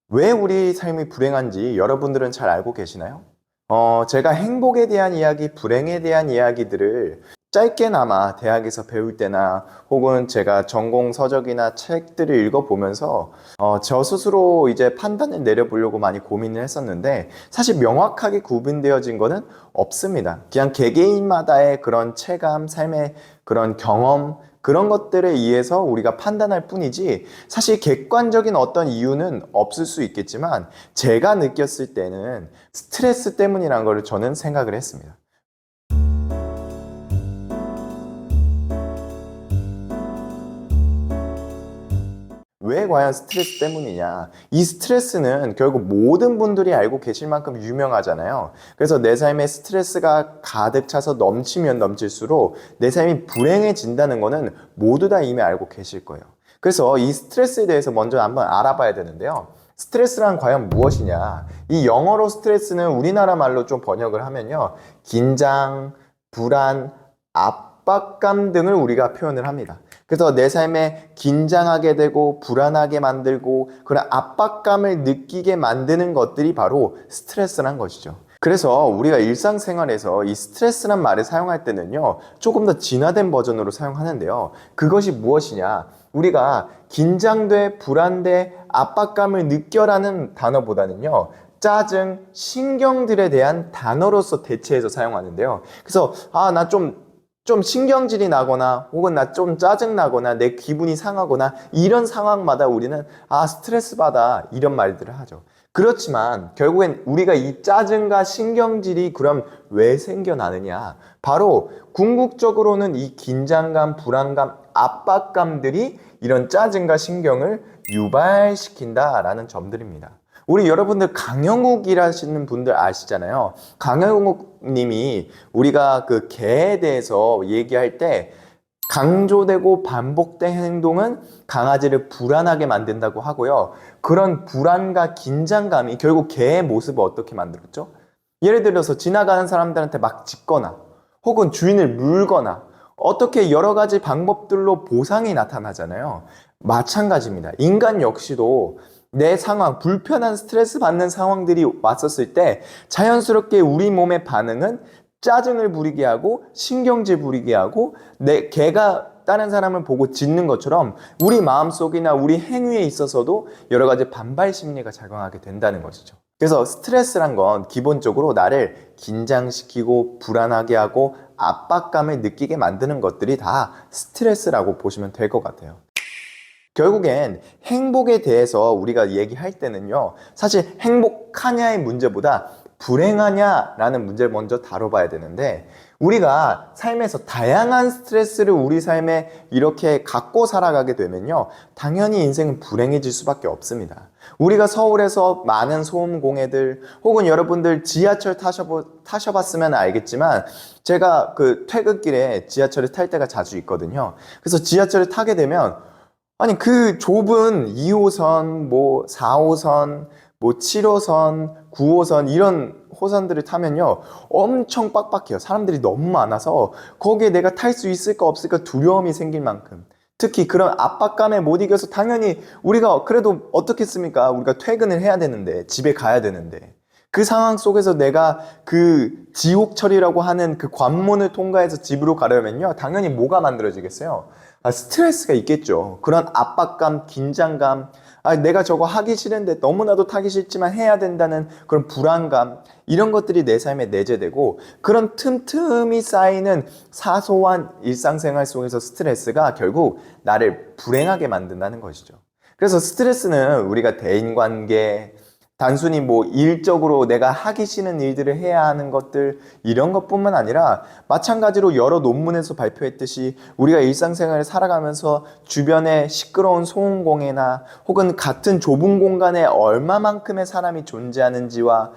왜 우리 삶이 불행한지 여러분들은 잘 알고 계시나요? 제가 행복에 대한 이야기, 불행에 대한 이야기들을 짧게나마 대학에서 배울 때나 혹은 제가 전공 서적이나 책들을 읽어보면서 저 스스로 이제 판단을 내려보려고 많이 고민을 했었는데 사실 명확하게 구분되어진 거는 없습니다. 그냥 개개인마다의 그런 체감, 삶의 그런 경험, 그런 것들에 의해서 우리가 판단할 뿐이지 사실 객관적인 어떤 이유는 없을 수 있겠지만 제가 느꼈을 때는 스트레스 때문이라는 걸 저는 생각을 했습니다. 왜 과연 스트레스 때문이냐? 이 스트레스는 결국 모든 분들이 알고 계실 만큼 유명하잖아요. 그래서 내 삶에 스트레스가 가득 차서 넘치면 넘칠수록 내 삶이 불행해진다는 거는 모두 다 이미 알고 계실 거예요. 그래서 이 스트레스에 대해서 먼저 한번 알아봐야 되는데요. 스트레스란 과연 무엇이냐? 이 영어로 스트레스는 우리나라 말로 좀 번역을 하면요. 긴장, 불안, 압박감 등을 우리가 표현을 합니다. 그래서 내 삶에 긴장하게 되고 불안하게 만들고 그런 압박감을 느끼게 만드는 것들이 바로 스트레스란 것이죠. 그래서 우리가 일상생활에서 이 스트레스란 말을 사용할 때는요, 조금 더 진화된 버전으로 사용하는데요. 그것이 무엇이냐? 우리가 긴장돼, 불안돼, 압박감을 느껴라는 단어보다는요, 짜증, 신경들에 대한 단어로서 대체해서 사용하는데요. 그래서, 좀 신경질이 나거나 혹은 나 좀 짜증나거나 내 기분이 상하거나 이런 상황마다 우리는 스트레스 받아 이런 말들을 하죠. 그렇지만 결국엔 우리가 이 짜증과 신경질이 그럼 왜 생겨나느냐? 바로 궁극적으로는 이 긴장감, 불안감, 압박감들이 이런 짜증과 신경을 유발시킨다라는 점들입니다. 우리 여러분들 강영욱이라시는 분들 아시잖아요. 강영욱 님이 우리가 그 개에 대해서 얘기할 때 강조되고 반복된 행동은 강아지를 불안하게 만든다고 하고요. 그런 불안과 긴장감이 결국 개의 모습을 어떻게 만들었죠? 예를 들어서 지나가는 사람들한테 막 짖거나 혹은 주인을 물거나 어떻게 여러 가지 방법들로 보상이 나타나잖아요. 마찬가지입니다. 인간 역시도 내 상황, 불편한 스트레스 받는 상황들이 왔었을 때 자연스럽게 우리 몸의 반응은 짜증을 부리게 하고 신경질 부리게 하고 내 개가 다른 사람을 보고 짖는 것처럼 우리 마음속이나 우리 행위에 있어서도 여러 가지 반발 심리가 작용하게 된다는 것이죠. 그래서 스트레스란 건 기본적으로 나를 긴장시키고 불안하게 하고 압박감을 느끼게 만드는 것들이 다 스트레스라고 보시면 될 것 같아요. 결국엔 행복에 대해서 우리가 얘기할 때는요, 사실 행복하냐의 문제보다 불행하냐라는 문제를 먼저 다뤄봐야 되는데, 우리가 삶에서 다양한 스트레스를 우리 삶에 이렇게 갖고 살아가게 되면요, 당연히 인생은 불행해질 수밖에 없습니다. 우리가 서울에서 많은 소음공해들, 혹은 여러분들 지하철 타셔봤으면 알겠지만, 제가 그 퇴근길에 지하철을 탈 때가 자주 있거든요. 그래서 지하철을 타게 되면 아니 그 좁은 2호선, 뭐 4호선, 뭐 7호선, 9호선 이런 호선들을 타면요 엄청 빡빡해요. 사람들이 너무 많아서 거기에 내가 탈 수 있을까 없을까 두려움이 생길 만큼 특히 그런 압박감에 못 이겨서 당연히 우리가 그래도 어떻겠습니까? 우리가 퇴근을 해야 되는데 집에 가야 되는데 그 상황 속에서 내가 그 지옥철이라고 하는 그 관문을 통과해서 집으로 가려면요 당연히 뭐가 만들어지겠어요? 스트레스가 있겠죠. 그런 압박감, 긴장감, 내가 저거 하기 싫은데 너무나도 타기 싫지만 해야 된다는 그런 불안감, 이런 것들이 내 삶에 내재되고 그런 틈틈이 쌓이는 사소한 일상생활 속에서 스트레스가 결국 나를 불행하게 만든다는 것이죠. 그래서 스트레스는 우리가 대인관계, 단순히 뭐 일적으로 내가 하기 싫은 일들을 해야 하는 것들 이런 것뿐만 아니라 마찬가지로 여러 논문에서 발표했듯이 우리가 일상생활을 살아가면서 주변에 시끄러운 소음공해나 혹은 같은 좁은 공간에 얼마만큼의 사람이 존재하는지와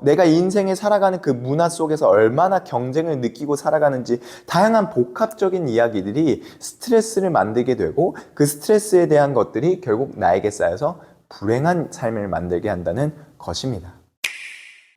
내가 인생에 살아가는 그 문화 속에서 얼마나 경쟁을 느끼고 살아가는지 다양한 복합적인 이야기들이 스트레스를 만들게 되고 그 스트레스에 대한 것들이 결국 나에게 쌓여서 불행한 삶을 만들게 한다는 것입니다.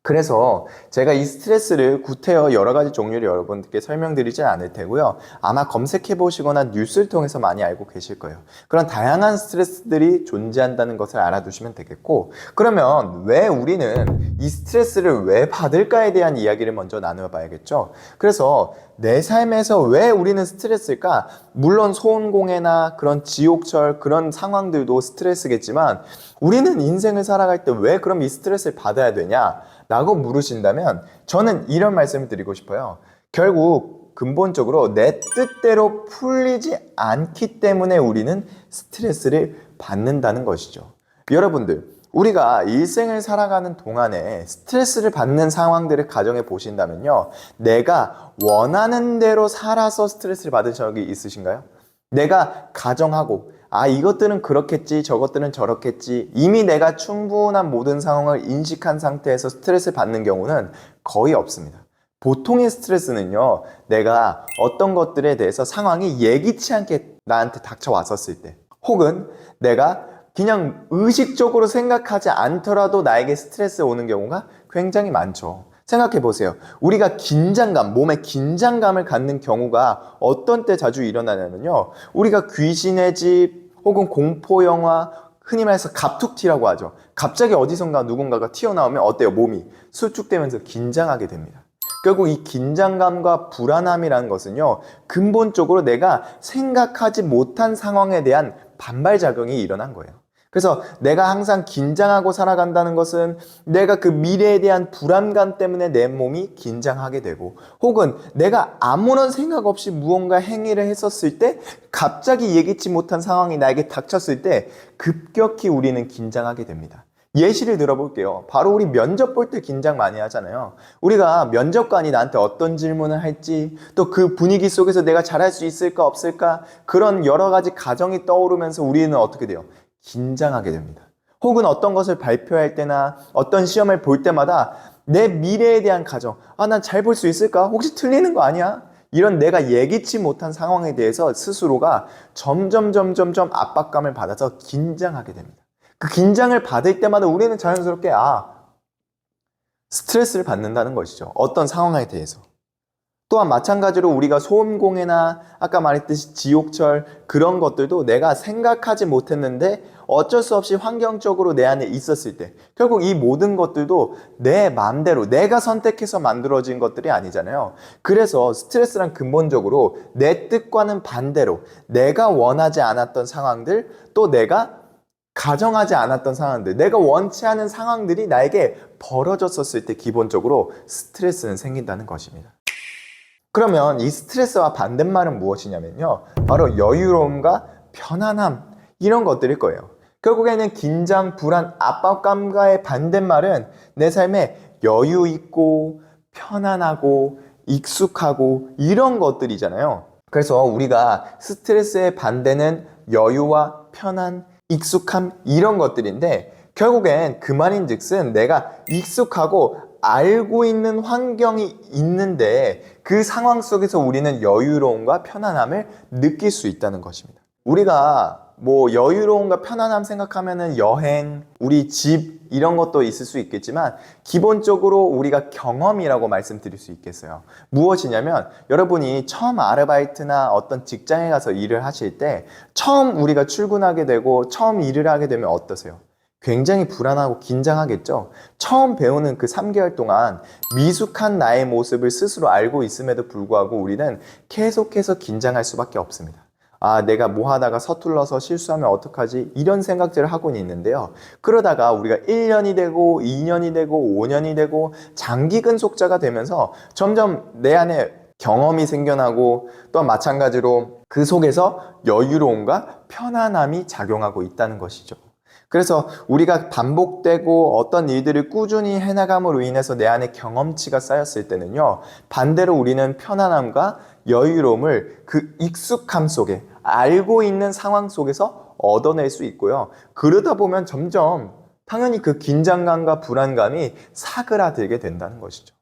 그래서 제가 이 스트레스를 구태여 여러 가지 종류를 여러분들께 설명드리지 않을 테고요. 아마 검색해 보시거나 뉴스를 통해서 많이 알고 계실 거예요. 그런 다양한 스트레스들이 존재한다는 것을 알아두시면 되겠고, 그러면 왜 우리는 이 스트레스를 왜 받을까에 대한 이야기를 먼저 나누어 봐야겠죠. 그래서 내 삶에서 왜 우리는 스트레스일까? 물론 소음공해나 그런 지옥철 그런 상황들도 스트레스겠지만 우리는 인생을 살아갈 때 왜 그럼 이 스트레스를 받아야 되냐? 라고 물으신다면 저는 이런 말씀을 드리고 싶어요. 결국 근본적으로 내 뜻대로 풀리지 않기 때문에 우리는 스트레스를 받는다는 것이죠. 여러분들, 우리가 일생을 살아가는 동안에 스트레스를 받는 상황들을 가정해 보신다면요, 내가 원하는 대로 살아서 스트레스를 받은 적이 있으신가요? 내가 가정하고 이것들은 그렇겠지, 저것들은 저렇겠지, 이미 내가 충분한 모든 상황을 인식한 상태에서 스트레스를 받는 경우는 거의 없습니다. 보통의 스트레스는요, 내가 어떤 것들에 대해서 상황이 예기치 않게 나한테 닥쳐왔었을 때, 혹은 내가 그냥 의식적으로 생각하지 않더라도 나에게 스트레스 오는 경우가 굉장히 많죠. 생각해 보세요. 우리가 긴장감, 몸에 긴장감을 갖는 경우가 어떤 때 자주 일어나냐면요, 우리가 귀신의 집 혹은 공포영화, 흔히 말해서 갑툭튀라고 하죠. 갑자기 어디선가 누군가가 튀어나오면 어때요? 몸이 수축되면서 긴장하게 됩니다. 결국 이 긴장감과 불안함이라는 것은요, 근본적으로 내가 생각하지 못한 상황에 대한 반발작용이 일어난 거예요. 그래서 내가 항상 긴장하고 살아간다는 것은 내가 그 미래에 대한 불안감 때문에 내 몸이 긴장하게 되고, 혹은 내가 아무런 생각 없이 무언가 행위를 했었을 때 갑자기 예기치 못한 상황이 나에게 닥쳤을 때 급격히 우리는 긴장하게 됩니다. 예시를 들어볼게요. 바로 우리 면접 볼 때 긴장 많이 하잖아요. 우리가 면접관이 나한테 어떤 질문을 할지, 또 그 분위기 속에서 내가 잘할 수 있을까 없을까, 그런 여러 가지 가정이 떠오르면서 우리는 어떻게 돼요? 긴장하게 됩니다. 혹은 어떤 것을 발표할 때나 어떤 시험을 볼 때마다 내 미래에 대한 가정, 난 잘 볼 수 있을까? 혹시 틀리는 거 아니야? 이런 내가 예기치 못한 상황에 대해서 스스로가 점점 압박감을 받아서 긴장하게 됩니다. 그 긴장을 받을 때마다 우리는 자연스럽게 스트레스를 받는다는 것이죠. 어떤 상황에 대해서. 또한 마찬가지로 우리가 소음공해나 아까 말했듯이 지옥철, 그런 것들도 내가 생각하지 못했는데 어쩔 수 없이 환경적으로 내 안에 있었을 때, 결국 이 모든 것들도 내 마음대로 내가 선택해서 만들어진 것들이 아니잖아요. 그래서 스트레스란 근본적으로 내 뜻과는 반대로 내가 원하지 않았던 상황들, 또 내가 가정하지 않았던 상황들, 내가 원치 않은 상황들이 나에게 벌어졌었을 때 기본적으로 스트레스는 생긴다는 것입니다. 그러면 이 스트레스와 반대말은 무엇이냐면요, 바로 여유로움과 편안함, 이런 것들일 거예요. 결국에는 긴장, 불안, 압박감과의 반대말은 내 삶에 여유 있고 편안하고 익숙하고 이런 것들이잖아요. 그래서 우리가 스트레스의 반대는 여유와 편안, 익숙함, 이런 것들인데, 결국엔 그 말인즉슨 내가 익숙하고 알고 있는 환경이 있는데 그 상황 속에서 우리는 여유로움과 편안함을 느낄 수 있다는 것입니다. 우리가 여유로움과 편안함 생각하면은 여행, 우리 집, 이런 것도 있을 수 있겠지만 기본적으로 우리가 경험이라고 말씀드릴 수 있겠어요. 무엇이냐면, 여러분이 처음 아르바이트나 어떤 직장에 가서 일을 하실 때 처음 우리가 출근하게 되고 처음 일을 하게 되면 어떠세요? 굉장히 불안하고 긴장하겠죠. 처음 배우는 그 3개월 동안 미숙한 나의 모습을 스스로 알고 있음에도 불구하고 우리는 계속해서 긴장할 수밖에 없습니다. 내가 뭐 하다가 서툴러서 실수하면 어떡하지? 이런 생각들을 하고 있는데요. 그러다가 우리가 1년이 되고 2년이 되고 5년이 되고 장기 근속자가 되면서 점점 내 안에 경험이 생겨나고, 또 마찬가지로 그 속에서 여유로움과 편안함이 작용하고 있다는 것이죠. 그래서 우리가 반복되고 어떤 일들을 꾸준히 해나감으로 인해서 내 안에 경험치가 쌓였을 때는요, 반대로 우리는 편안함과 여유로움을 그 익숙함 속에, 알고 있는 상황 속에서 얻어낼 수 있고요. 그러다 보면 점점 당연히 그 긴장감과 불안감이 사그라들게 된다는 것이죠.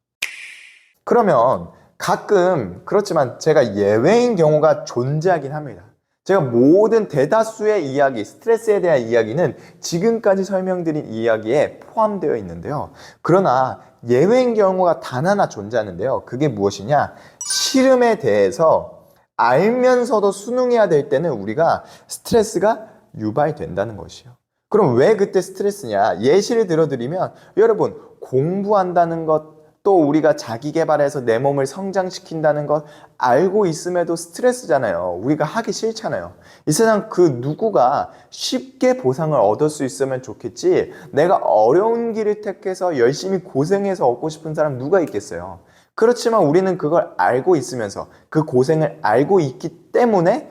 그러면 가끔, 그렇지만 제가 예외인 경우가 존재하긴 합니다. 제가 모든 대다수의 이야기, 스트레스에 대한 이야기는 지금까지 설명드린 이야기에 포함되어 있는데요. 그러나 예외인 경우가 단 하나 존재하는데요. 그게 무엇이냐? 싫음에 대해서 알면서도 순응해야 될 때는 우리가 스트레스가 유발된다는 것이요. 그럼 왜 그때 스트레스냐? 예시를 들어드리면 여러분, 공부한다는 것, 또 우리가 자기 개발해서 내 몸을 성장시킨다는 것 알고 있음에도 스트레스잖아요. 우리가 하기 싫잖아요. 이 세상 그 누구가 쉽게 보상을 얻을 수 있으면 좋겠지, 내가 어려운 길을 택해서 열심히 고생해서 얻고 싶은 사람 누가 있겠어요. 그렇지만 우리는 그걸 알고 있으면서 그 고생을 알고 있기 때문에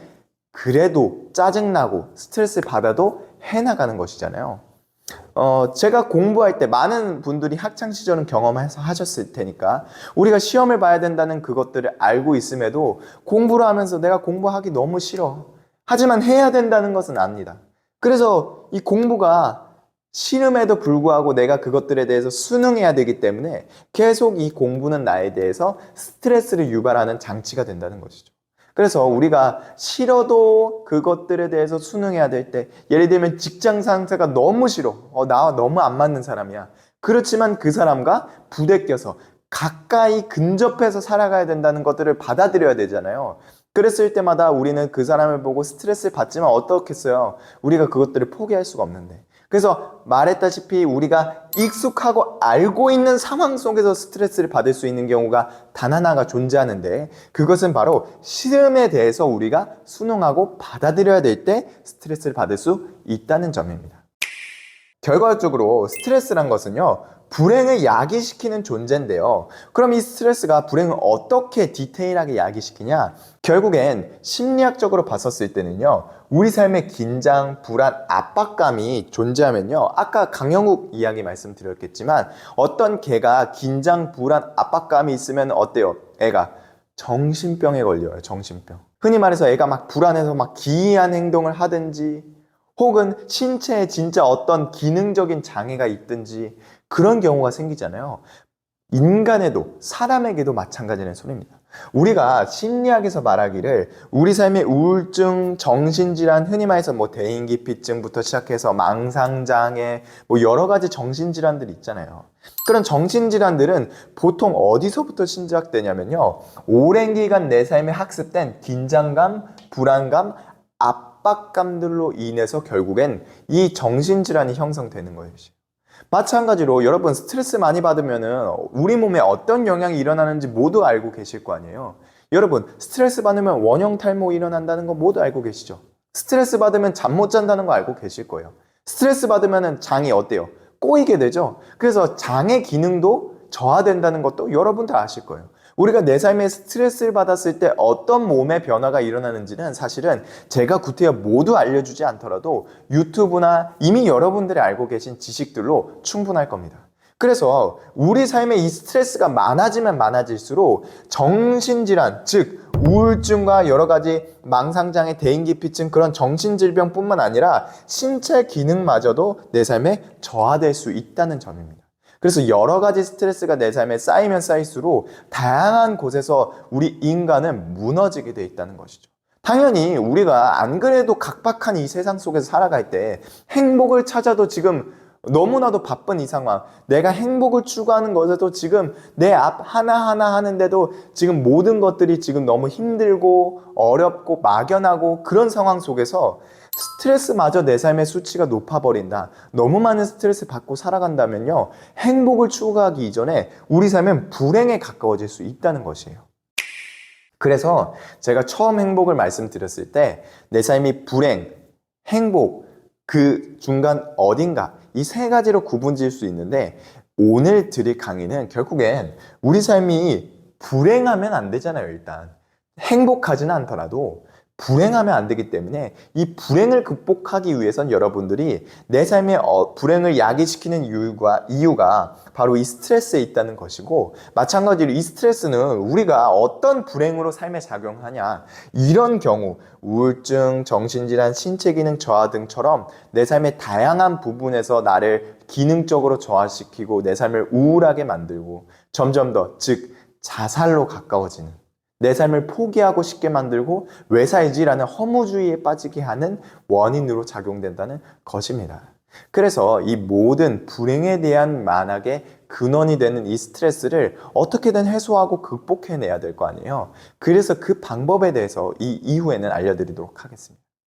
그래도 짜증나고 스트레스 받아도 해나가는 것이잖아요. 제가 공부할 때 많은 분들이 학창시절은 경험해서 하셨을 테니까 우리가 시험을 봐야 된다는 그것들을 알고 있음에도 공부를 하면서 내가 공부하기 너무 싫어. 하지만 해야 된다는 것은 압니다. 그래서 이 공부가 싫음에도 불구하고 내가 그것들에 대해서 순응해야 되기 때문에 계속 이 공부는 나에 대해서 스트레스를 유발하는 장치가 된다는 것이죠. 그래서 우리가 싫어도 그것들에 대해서 순응해야 될 때, 예를 들면 직장 상사가 너무 싫어. 나와 너무 안 맞는 사람이야. 그렇지만 그 사람과 부대껴서 가까이 근접해서 살아가야 된다는 것들을 받아들여야 되잖아요. 그랬을 때마다 우리는 그 사람을 보고 스트레스를 받지만 어떻겠어요? 우리가 그것들을 포기할 수가 없는데. 그래서 말했다시피 우리가 익숙하고 알고 있는 상황 속에서 스트레스를 받을 수 있는 경우가 단 하나가 존재하는데, 그것은 바로 싫음에 대해서 우리가 순응하고 받아들여야 될 때 스트레스를 받을 수 있다는 점입니다. 결과적으로 스트레스란 것은요, 불행을 야기시키는 존재인데요. 그럼 이 스트레스가 불행을 어떻게 디테일하게 야기시키냐? 결국엔 심리학적으로 봤었을 때는요, 우리 삶에 긴장, 불안, 압박감이 존재하면요, 아까 강영욱 이야기 말씀드렸겠지만 어떤 개가 긴장, 불안, 압박감이 있으면 어때요? 애가 정신병에 걸려요. 정신병. 흔히 말해서 애가 막 불안해서 막 기이한 행동을 하든지, 혹은 신체에 진짜 어떤 기능적인 장애가 있든지 그런 경우가 생기잖아요. 인간에도, 사람에게도 마찬가지라는 소리입니다. 우리가 심리학에서 말하기를 우리 삶의 우울증, 정신질환, 흔히 말해서 대인기피증부터 시작해서 망상장애, 여러 가지 정신질환들이 있잖아요. 그런 정신질환들은 보통 어디서부터 시작되냐면요, 오랜 기간 내 삶에 학습된 긴장감, 불안감, 압박감들로 인해서 결국엔 이 정신질환이 형성되는 것이죠. 마찬가지로 여러분, 스트레스 많이 받으면은 우리 몸에 어떤 영향이 일어나는지 모두 알고 계실 거 아니에요. 여러분, 스트레스 받으면 원형 탈모 일어난다는 거 모두 알고 계시죠? 스트레스 받으면 잠 못 잔다는 거 알고 계실 거예요. 스트레스 받으면 장이 어때요? 꼬이게 되죠? 그래서 장의 기능도 저하된다는 것도 여러분들 아실 거예요. 우리가 내 삶에 스트레스를 받았을 때 어떤 몸의 변화가 일어나는지는 사실은 제가 구태여 모두 알려주지 않더라도 유튜브나 이미 여러분들이 알고 계신 지식들로 충분할 겁니다. 그래서 우리 삶에 이 스트레스가 많아지면 많아질수록 정신질환, 즉 우울증과 여러 가지 망상장애, 대인기피증, 그런 정신질병뿐만 아니라 신체 기능마저도 내 삶에 저하될 수 있다는 점입니다. 그래서 여러 가지 스트레스가 내 삶에 쌓이면 쌓일수록 다양한 곳에서 우리 인간은 무너지게 돼 있다는 것이죠. 당연히 우리가 안 그래도 각박한 이 세상 속에서 살아갈 때 행복을 찾아도 지금 너무나도 바쁜 이 상황, 내가 행복을 추구하는 것에도 지금 내 앞 하나하나 하는데도 지금 모든 것들이 지금 너무 힘들고 어렵고 막연하고 그런 상황 속에서 스트레스마저 내 삶의 수치가 높아버린다, 너무 많은 스트레스 받고 살아간다면요, 행복을 추구하기 이전에 우리 삶은 불행에 가까워질 수 있다는 것이에요. 그래서 제가 처음 행복을 말씀드렸을 때 내 삶이 불행, 행복, 그 중간 어딘가, 이 세 가지로 구분 지을 수 있는데, 오늘 드릴 강의는 결국엔 우리 삶이 불행하면 안 되잖아요. 일단 행복하지는 않더라도 불행하면 안 되기 때문에 이 불행을 극복하기 위해선 여러분들이 내 삶의 불행을 야기시키는 이유가 바로 이 스트레스에 있다는 것이고, 마찬가지로 이 스트레스는 우리가 어떤 불행으로 삶에 작용하냐, 이런 경우 우울증, 정신질환, 신체기능 저하 등처럼 내 삶의 다양한 부분에서 나를 기능적으로 저하시키고 내 삶을 우울하게 만들고 점점 더, 즉 자살로 가까워지는, 내 삶을 포기하고 싶게 만들고 왜 살지라는 허무주의에 빠지게 하는 원인으로 작용된다는 것입니다. 그래서 이 모든 불행에 대한 만악의 근원이 되는 이 스트레스를 어떻게든 해소하고 극복해내야 될 거 아니에요. 그래서 그 방법에 대해서 이 이후에는 알려드리도록 하겠습니다.